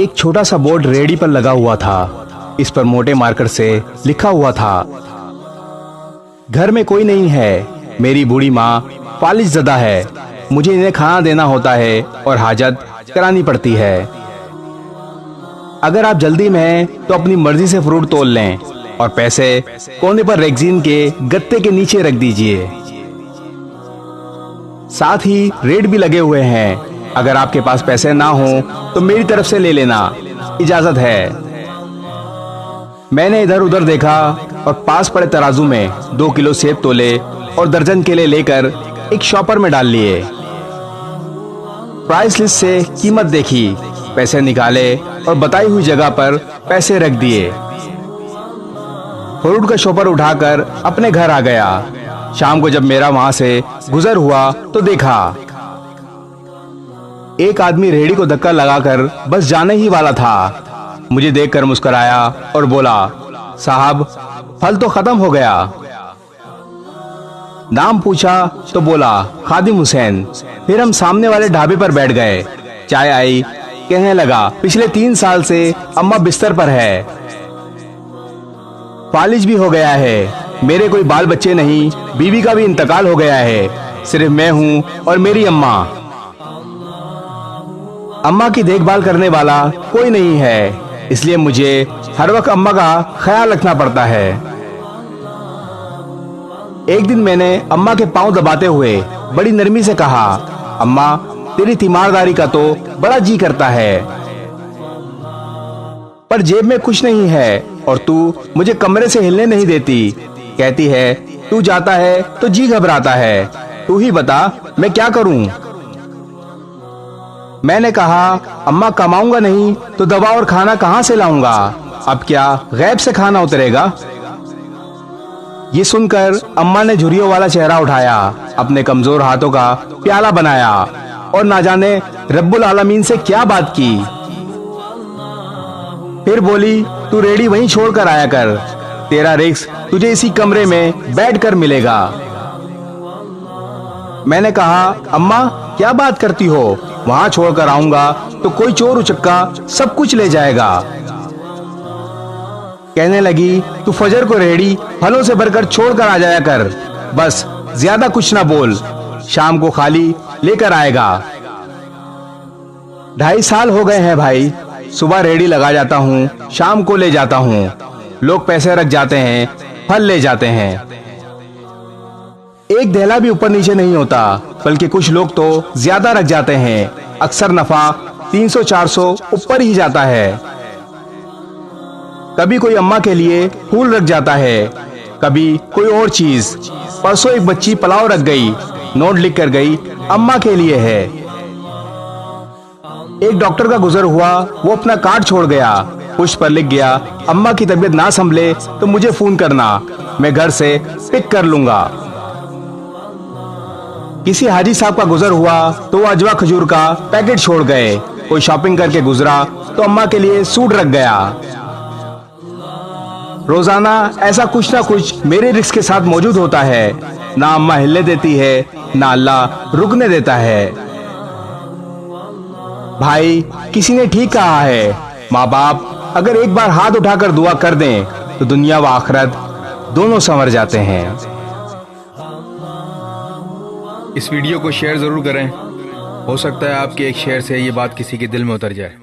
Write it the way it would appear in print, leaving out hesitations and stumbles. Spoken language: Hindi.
एक छोटा सा बोर्ड रेहड़ी पर लगा हुआ था। इस पर मोटे मार्कर से लिखा हुआ था, घर में कोई नहीं है, मेरी बूढ़ी माँ फालिज ज़दा है, मुझे इन्हें खाना देना होता है और हाजत करानी पड़ती है। अगर आप जल्दी में हैं तो अपनी मर्जी से फ्रूट तोल लें और पैसे कोने पर रेगजीन के गत्ते के नीचे रख दीजिए। साथ ही रेट भी लगे हुए हैं। अगर आपके पास पैसे ना हो तो मेरी तरफ से ले लेना, इजाजत है। मैंने इधर उधर देखा और पास पड़े तराजू में 2 किलो सेब तोले और दर्जन केले लेकर एक शॉपर में डाल लिए। प्राइस लिस्ट से कीमत देखी, पैसे निकाले और बताई हुई जगह पर पैसे रख दिए। फ्रूट का शॉपर उठाकर अपने घर आ गया। शाम को जब मेरा वहां से गुजर हुआ तो देखा एक आदमी रेहड़ी को धक्का लगाकर बस जाने ही वाला था। मुझे देखकर मुस्कुराया और बोला, साहब फल तो खत्म हो गया। नाम पूछा तो बोला, खादिम हुसैन। फिर हम सामने वाले ढाबे पर बैठ गए। चाय आई, कहने लगा, पिछले 3 साल से अम्मा बिस्तर पर है, फालिज भी हो गया है, मेरे कोई बाल बच्चे नहीं, बीवी का भी इंतकाल हो गया है, सिर्फ मैं हूँ और मेरी अम्मा। अम्मा की देखभाल करने वाला कोई नहीं है, इसलिए मुझे हर वक्त अम्मा का ख्याल रखना पड़ता है। एक दिन मैंने अम्मा के पांव दबाते हुए बड़ी नरमी से कहा, अम्मा तेरी तीमारदारी का तो बड़ा जी करता है, पर जेब में कुछ नहीं है और तू मुझे कमरे से हिलने नहीं देती। कहती है तू जाता है तो जी घबराता है, तू ही बता मैं क्या करूं। मैंने कहा, अम्मा कमाऊंगा नहीं तो दवा और खाना कहां से लाऊंगा, अब क्या गैब से खाना उतरेगा। ये सुनकर अम्मा ने झुर्रियों वाला चेहरा उठाया, अपने कमजोर हाथों का प्याला बनाया और ना जाने रब्बुल आलमीन से क्या बात की। फिर बोली, तू रेडी वहीं छोड़ कर आया कर, तेरा रिस्क तुझे इसी कमरे में बैठकर मिलेगा। मैंने कहा, अम्मा क्या बात करती हो, वहां छोड़कर आऊंगा तो कोई चोर उचक्का सब कुछ ले जाएगा। कहने लगी, तू फजर को रेहड़ी फलों से भरकर छोड़कर आ जाया कर, बस ज्यादा कुछ ना बोल, शाम को खाली लेकर आएगा। 2.5 साल हो गए हैं भाई, सुबह रेहड़ी लगा जाता हूँ, शाम को ले जाता हूँ, लोग पैसे रख जाते हैं, फल ले जाते हैं, एक धेला भी ऊपर नीचे नहीं होता, बल्कि कुछ लोग तो ज्यादा रख जाते हैं। अक्सर नफा 300-400 ऊपर ही जाता है। कभी कोई अम्मा के लिए फूल रख जाता है, कभी कोई और चीज। परसों एक बच्ची पुलाव रख गई, नोट लिख कर गई, अम्मा के लिए है। एक डॉक्टर का गुजर हुआ, वो अपना कार्ड छोड़ गया, पुष्प पर लिख गया, अम्मा की तबीयत ना संभले तो मुझे फोन करना, मैं घर से पिक कर लूंगा। किसी हाजी साहब का गुजर हुआ तो वो अजवा खजूर का पैकेट छोड़ गए। कोई शॉपिंग करके गुजरा तो अम्मा के लिए सूट रख गया। रोजाना ऐसा कुछ ना कुछ मेरे रिस्क के साथ मौजूद होता है। ना अम्मा हिलने देती है, ना अल्लाह रुकने देता है। भाई किसी ने ठीक कहा है, माँ बाप अगर एक बार हाथ उठाकर दुआ कर दें तो दुनिया व आखिरत दोनों संवर जाते हैं। इस वीडियो को शेयर ज़रूर करें, हो सकता है आपके एक शेयर से ये बात किसी के दिल में उतर जाए।